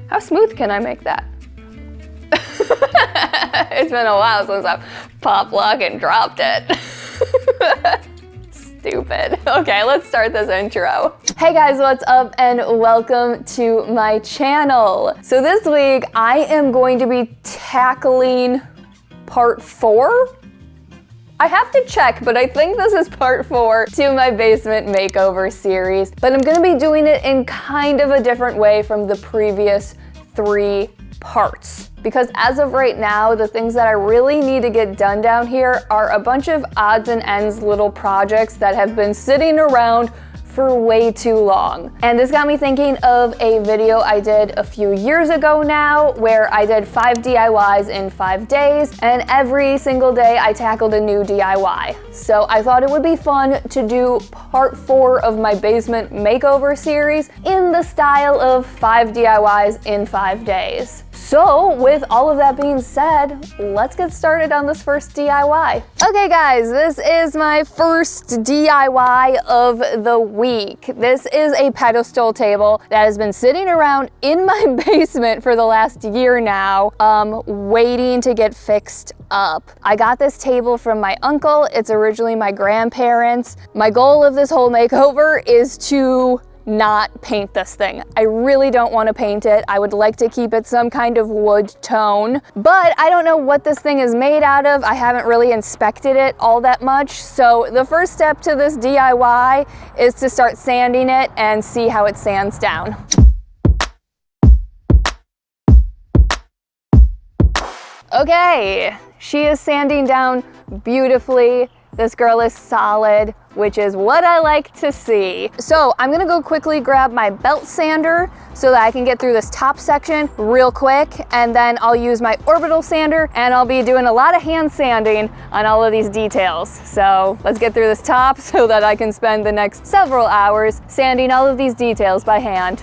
How smooth can I make that? It's been a while since I've pop lock and dropped it. Stupid. Okay, let's start this intro. Hey guys, what's up and welcome to my channel. So this week I am going to be tackling part 4. I have to check, but I think this is part 4 to my basement makeover series, but I'm gonna be doing it in kind of a different way from the previous 3 parts. Because as of right now, the things that I really need to get done down here are a bunch of odds and ends little projects that have been sitting around for way too long. And this got me thinking of a video I did a few years ago now, where I did 5 DIYs in 5 days, and every single day I tackled a new DIY. So I thought it would be fun to do part 4 of my basement makeover series in the style of 5 DIYs in 5 days. So with all of that being said, let's get started on this first DIY. Okay guys, this is my first DIY of the week. This is a pedestal table that has been sitting around in my basement for the last year now, waiting to get fixed up. I got this table from my uncle. It's originally my grandparents'. My goal of this whole makeover is to not paint this thing. I really don't want to paint it. I would like to keep it some kind of wood tone, but I don't know what this thing is made out of. I haven't really inspected it all that much. So the first step to this DIY is to start sanding it and see how it sands down. Okay, she is sanding down beautifully. This girl is solid, which is what I like to see. So I'm gonna go quickly grab my belt sander so that I can get through this top section real quick, and then I'll use my orbital sander, and I'll be doing a lot of hand sanding on all of these details. So let's get through this top so that I can spend the next several hours sanding all of these details by hand.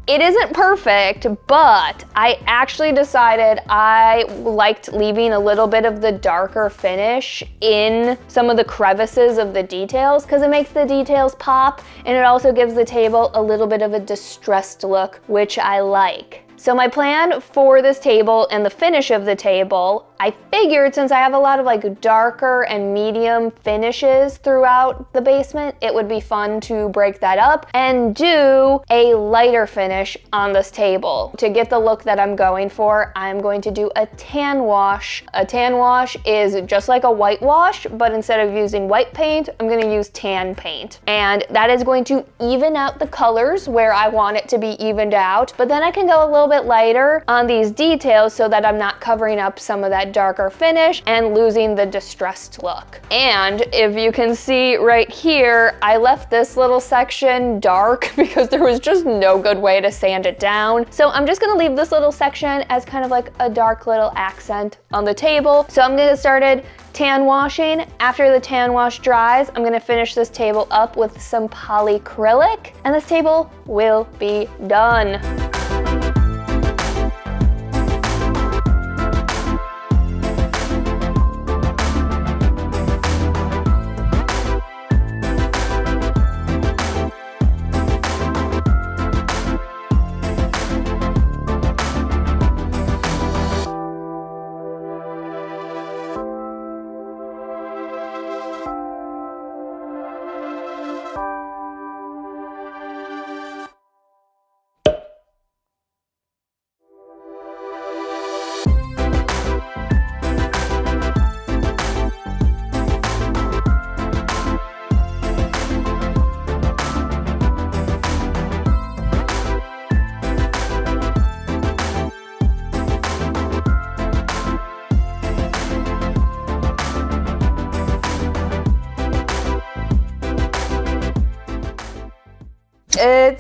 It isn't perfect, but I actually decided I liked leaving a little bit of the darker finish in some of the crevices of the details, because it makes the details pop, and it also gives the table a little bit of a distressed look, which I like. So my plan for this table and the finish of the table, I figured since I have a lot of like darker and medium finishes throughout the basement, it would be fun to break that up and do a lighter finish on this table. To get the look that I'm going for, I'm going to do a tan wash. A tan wash is just like a whitewash, but instead of using white paint, I'm gonna use tan paint. And that is going to even out the colors where I want it to be evened out, but then I can go a little bit lighter on these details so that I'm not covering up some of that darker finish and losing the distressed look. And if you can see right here, I left this little section dark because there was just no good way to sand it down. So I'm just gonna leave this little section as kind of like a dark little accent on the table. So I'm gonna get started tan washing. After the tan wash dries, I'm gonna finish this table up with some polyacrylic, and this table will be done.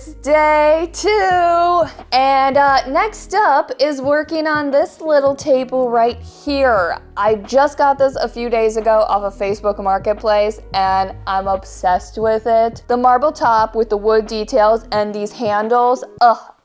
It's day 2, and next up is working on this little table right here. I just got this a few days ago off of Facebook Marketplace, and I'm obsessed with it. The marble top with the wood details and these handles,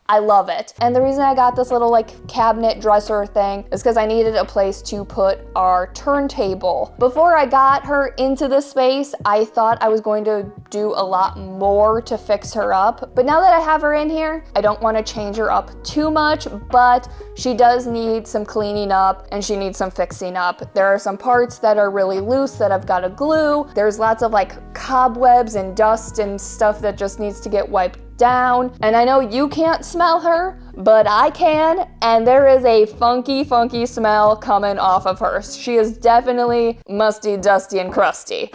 I love it. And the reason I got this little like cabinet dresser thing is because I needed a place to put our turntable. Before I got her into the space, I thought I was going to do a lot more to fix her up. But now that I have her in here, I don't want to change her up too much, but she does need some cleaning up and she needs some fixing up. There are some parts that are really loose that I've got to glue. There's lots of like cobwebs and dust and stuff that just needs to get wiped down. And I know you can't smell her, but I can, and there is a funky smell coming off of her. She is definitely musty, dusty, and crusty.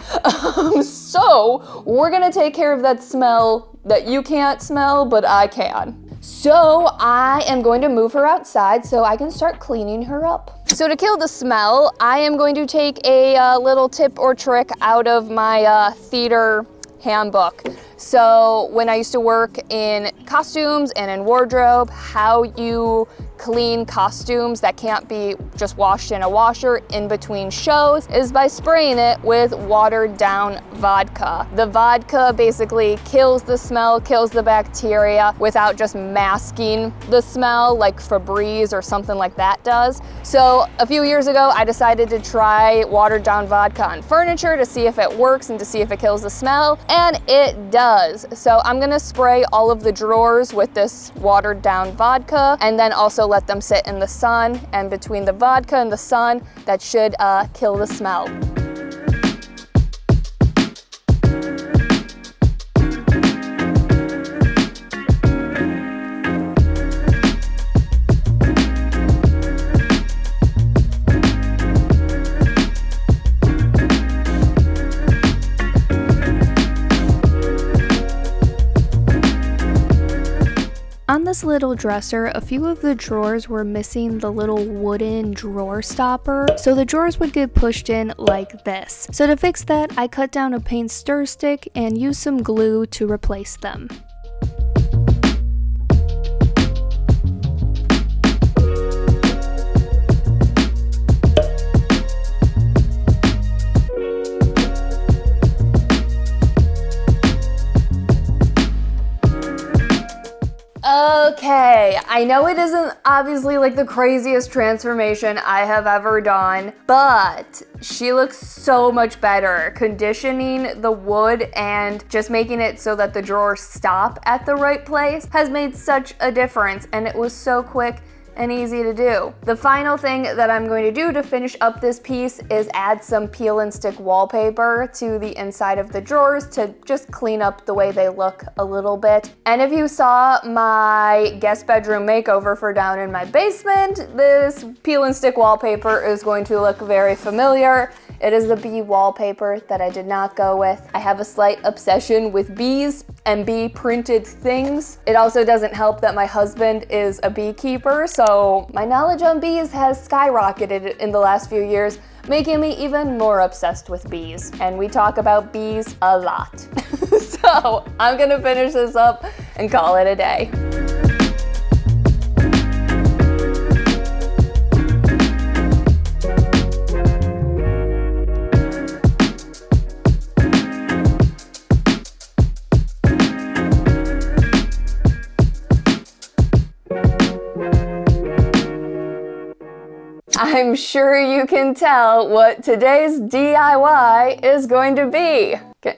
So we're gonna take care of that smell that you can't smell, but I can. So I am going to move her outside so I can start cleaning her up. So to kill the smell, I am going to take a little tip or trick out of my theater handbook. So when I used to work in costumes and in wardrobe, how you clean costumes that can't be just washed in a washer in between shows is by spraying it with watered down vodka. The vodka basically kills the smell, kills the bacteria without just masking the smell like Febreze or something like that does. So a few years ago, I decided to try watered down vodka on furniture to see if it works and to see if it kills the smell, and it does. So I'm gonna spray all of the drawers with this watered down vodka and then also let them sit in the sun, and between the vodka and the sun, that should kill the smell. On this little dresser, a few of the drawers were missing the little wooden drawer stopper, so the drawers would get pushed in like this. So to fix that, I cut down a paint stir stick and used some glue to replace them. Okay, I know it isn't obviously like the craziest transformation I have ever done, but she looks so much better. Conditioning the wood and just making it so that the drawers stop at the right place has made such a difference, and it was so quick and easy to do. The final thing that I'm going to do to finish up this piece is add some peel and stick wallpaper to the inside of the drawers to just clean up the way they look a little bit. And if you saw my guest bedroom makeover for down in my basement, this peel and stick wallpaper is going to look very familiar. It is the bee wallpaper that I did not go with. I have a slight obsession with bees and bee printed things. It also doesn't help that my husband is a beekeeper, so my knowledge on bees has skyrocketed in the last few years, making me even more obsessed with bees. And we talk about bees a lot. So I'm gonna finish this up and call it a day. I'm sure you can tell what today's DIY is going to be.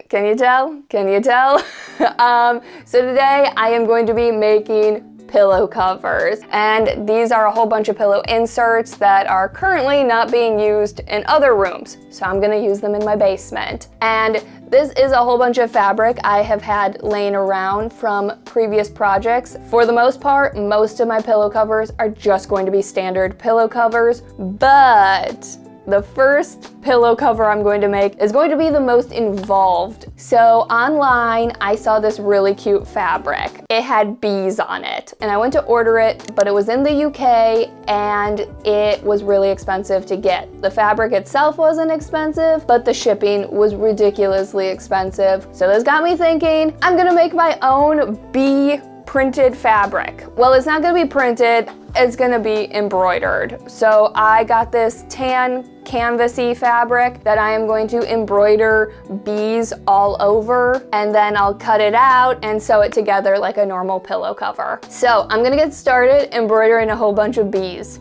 Can you tell? Can you tell? So today I am going to be making pillow covers, and these are a whole bunch of pillow inserts that are currently not being used in other rooms, so I'm gonna use them in my basement. And this is a whole bunch of fabric I have had laying around from previous projects. For the most part, most of my pillow covers are just going to be standard pillow covers, but The first pillow cover I'm going to make is going to be the most involved. So online, I saw this really cute fabric. It had bees on it, and I went to order it, but it was in the UK and it was really expensive to get. The fabric itself wasn't expensive, but the shipping was ridiculously expensive. So this got me thinking, I'm gonna make my own bee printed fabric. Well, it's not gonna be printed, it's gonna be embroidered. So I got this tan canvasy fabric that I am going to embroider bees all over, and then I'll cut it out and sew it together like a normal pillow cover. So I'm gonna get started embroidering a whole bunch of bees.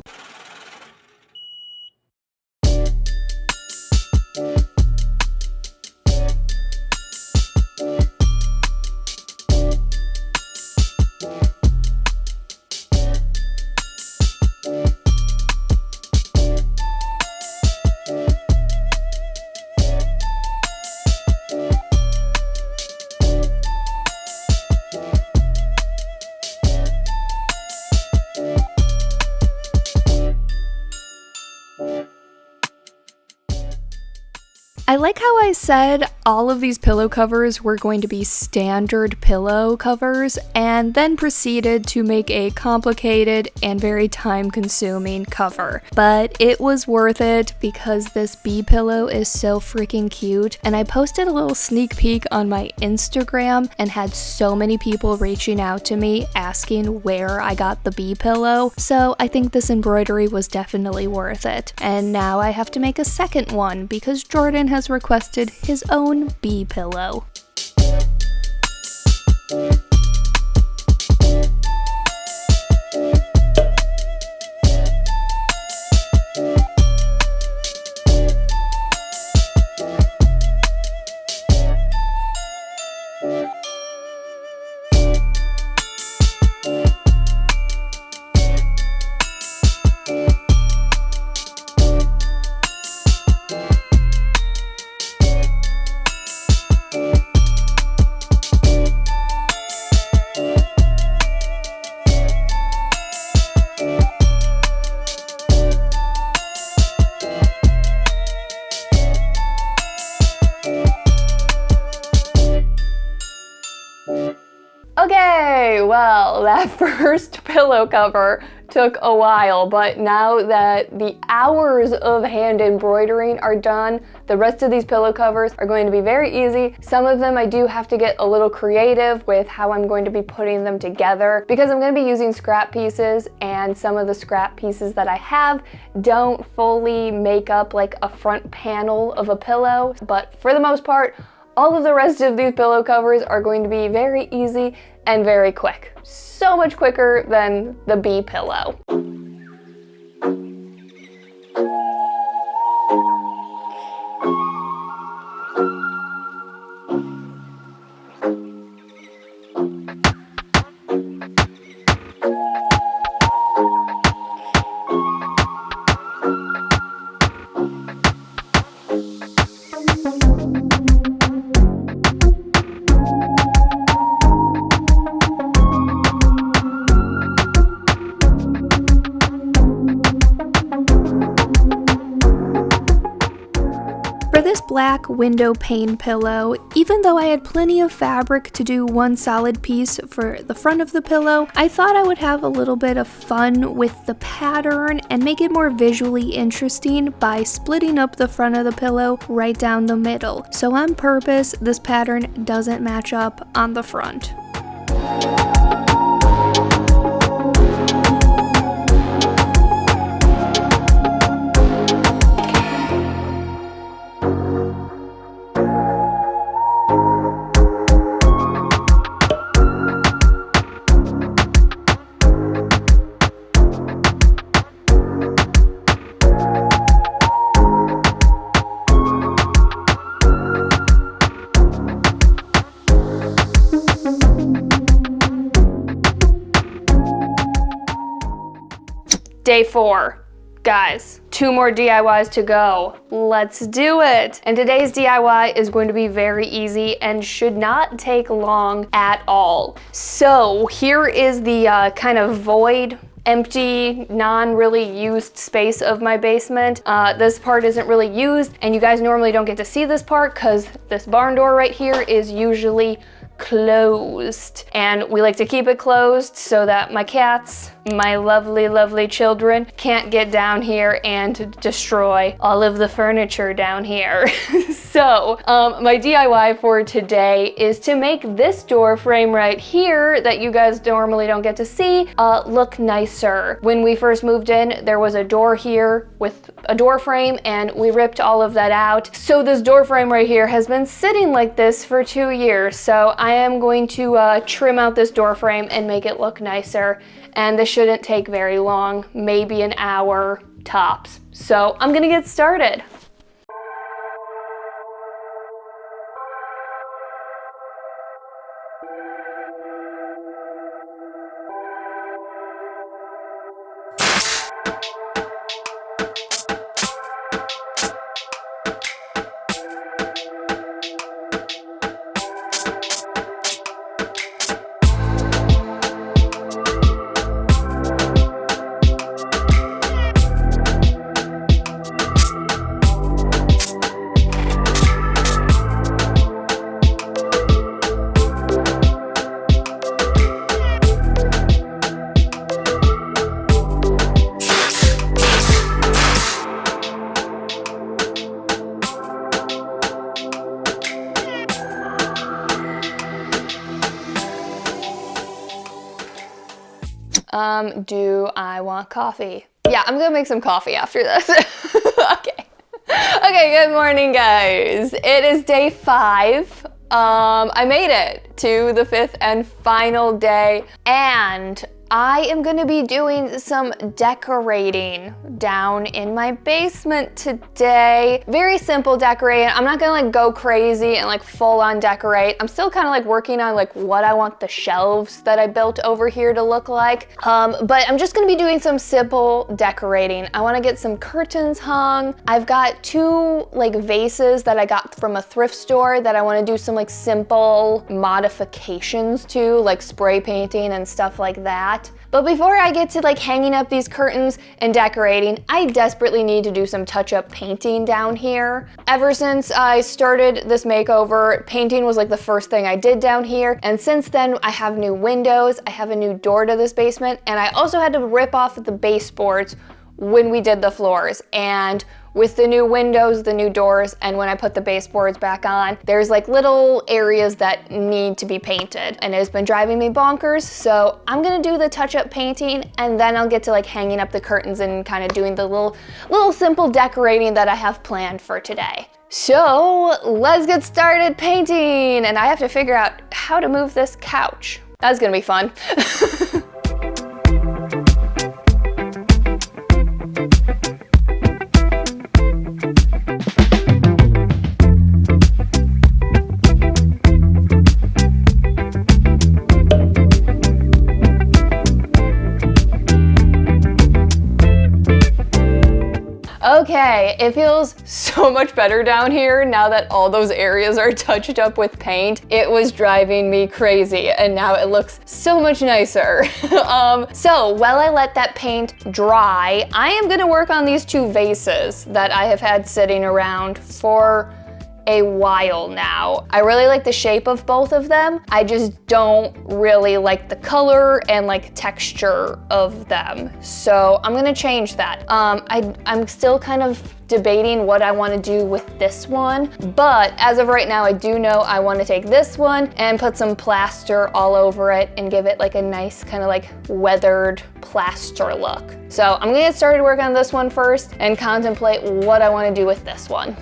I like how I said all of these pillow covers were going to be standard pillow covers and then proceeded to make a complicated and very time-consuming cover. But it was worth it because this bee pillow is so freaking cute, and I posted a little sneak peek on my Instagram and had so many people reaching out to me asking where I got the bee pillow, so I think this embroidery was definitely worth it. And now I have to make a second one because Jordan has requested his own bee pillow. Okay, well, that first pillow cover took a while, but now that the hours of hand embroidering are done, the rest of these pillow covers are going to be very easy. Some of them I do have to get a little creative with how I'm going to be putting them together because I'm going to be using scrap pieces, and some of the scrap pieces that I have don't fully make up like a front panel of a pillow, but for the most part, all of the rest of these pillow covers are going to be very easy and very quick. So much quicker than the bee pillow. For this black window pane pillow, even though I had plenty of fabric to do one solid piece for the front of the pillow, I thought I would have a little bit of fun with the pattern and make it more visually interesting by splitting up the front of the pillow right down the middle. So on purpose, this pattern doesn't match up on the front. Day 4. Guys, 2 more DIYs to go. Let's do it. And today's DIY is going to be very easy and should not take long at all. So here is the kind of void empty, non-really used space of my basement. This part isn't really used, and you guys normally don't get to see this part because this barn door right here is usually closed, and we like to keep it closed so that my cats, my lovely children, can't get down here and destroy all of the furniture down here. So my DIY for today is to make this door frame right here that you guys normally don't get to see look nicer. When we first moved in, there was a door here with a door frame, and we ripped all of that out. So this door frame right here has been sitting like this for 2 years. So I am going to trim out this door frame and make it look nicer. And this shouldn't take very long, maybe an hour tops. So I'm gonna get started. Do I want coffee? Yeah, I'm gonna make some coffee after this. Okay. Okay, good morning, guys. It is day 5. I made it to the 5th and final day, and I am gonna be doing some decorating down in my basement today. Very simple decorating. I'm not gonna like go crazy and like full on decorate. I'm still kind of like working on like what I want the shelves that I built over here to look like. But I'm just gonna be doing some simple decorating. I wanna get some curtains hung. I've got 2 like vases that I got from a thrift store that I wanna do some like simple modifications to, like spray painting and stuff like that. But before I get to like hanging up these curtains and decorating, I desperately need to do some touch-up painting down here. Ever since I started this makeover, painting was like the first thing I did down here. And since then, I have new windows, I have a new door to this basement, and I also had to rip off the baseboards when we did the floors. And with the new windows, the new doors, and when I put the baseboards back on, there's like little areas that need to be painted, and it's been driving me bonkers. So I'm gonna do the touch-up painting, and then I'll get to like hanging up the curtains and kind of doing the little simple decorating that I have planned for today. So let's get started painting, and I have to figure out how to move this couch. That's gonna be fun. Okay, it feels so much better down here now that all those areas are touched up with paint. It was driving me crazy, and now it looks so much nicer. So while I let that paint dry, I am gonna work on these 2 vases that I have had sitting around for a while now. I really like the shape of both of them. I just don't really like the color and like texture of them. So I'm gonna change that. I'm still kind of debating what I want to do with this one, but as of right now, I do know I want to take this one and put some plaster all over it and give it like a nice kind of like weathered plaster look. So I'm gonna get started working on this one first and contemplate what I want to do with this one.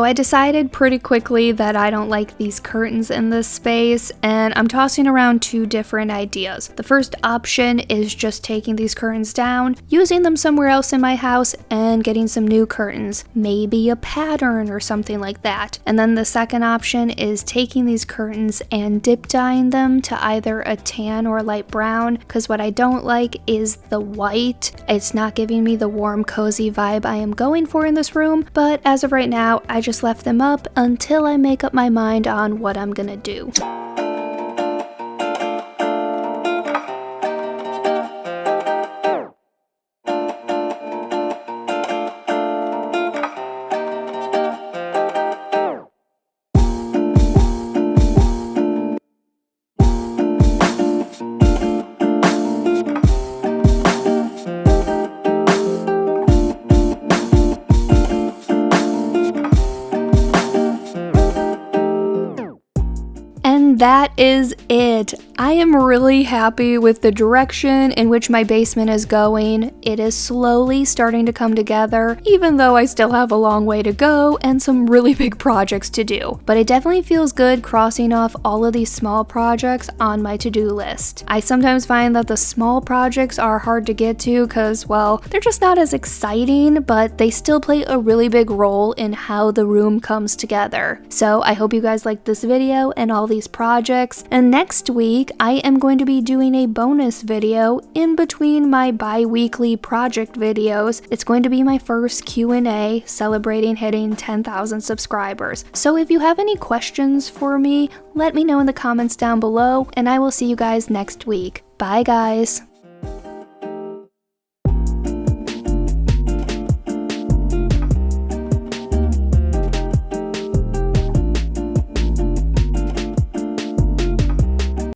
So I decided pretty quickly that I don't like these curtains in this space, and I'm tossing around two different ideas. The first option is just taking these curtains down, using them somewhere else in my house, and getting some new curtains, maybe a pattern or something like that. And then the second option is taking these curtains and dip dyeing them to either a tan or light brown, because what I don't like is the white. It's not giving me the warm, cozy vibe I am going for in this room, but as of right now, I just left them up until I make up my mind on what I'm gonna do. And that is it. I am really happy with the direction in which my basement is going. It is slowly starting to come together, even though I still have a long way to go and some really big projects to do. But it definitely feels good crossing off all of these small projects on my to-do list. I sometimes find that the small projects are hard to get to because, well, they're just not as exciting, but they still play a really big role in how the room comes together. So I hope you guys liked this video and all these projects, and next week I am going to be doing a bonus video in between my bi-weekly project videos. It's going to be my first Q&A celebrating hitting 10,000 subscribers. So if you have any questions for me, let me know in the comments down below, and I will see you guys next week. Bye guys!